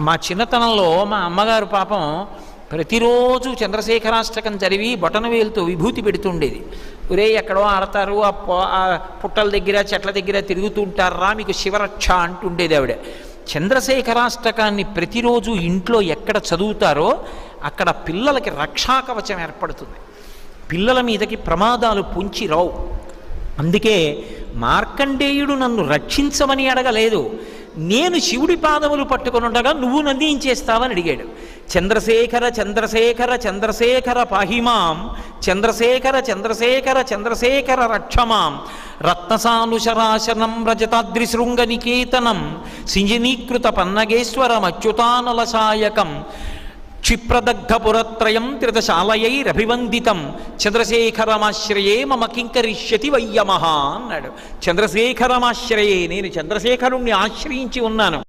మా చిన్నతనంలో మా అమ్మగారు పాపం ప్రతిరోజు చంద్రశేఖరాష్టకం చదివి బొటనవేలుతో విభూతి పెడుతుండేది. ఒరే ఎక్కడో ఆడతారు, ఆ పుట్టల దగ్గర చెట్ల దగ్గర తిరుగుతుంటారా, మీకు శివరక్ష అంటుండేది ఆవిడ. చంద్రశేఖరాష్టకాన్ని ప్రతిరోజు ఇంట్లో ఎక్కడ చదువుతారో అక్కడ పిల్లలకి రక్షాకవచం ఏర్పడుతుంది, పిల్లల మీదకి ప్రమాదాలు పొంచి రావు. అందుకే మార్కండేయుడు నన్ను రక్షించమని అడగలేదు, నేను శివుడి పాదములు పట్టుకొని ఉండగా నువ్వు నన్ను ఏం చేస్తావని అడిగాడు. చంద్రశేఖర చంద్రశేఖర చంద్రశేఖర పాహిమాం, చంద్రశేఖర చంద్రశేఖర చంద్రశేఖర రక్షమాం, రత్నసానుశరాశనం రజతాద్రిశృంగనికేతనం, సింజనీకృత పన్నగేశ్వరం అచ్యుతానలసాయకం, క్షిప్రదగ్ధపురత్రయం త్రిదశాలయైరభివందితం, చంద్రశేఖరమాశ్రయే మమ కింకరిష్యతి వయ్యమహ అన్నాడు. చంద్రశేఖరమాశ్రయే, నేను చంద్రశేఖరుణ్ణి ఆశ్రయించి ఉన్నాను.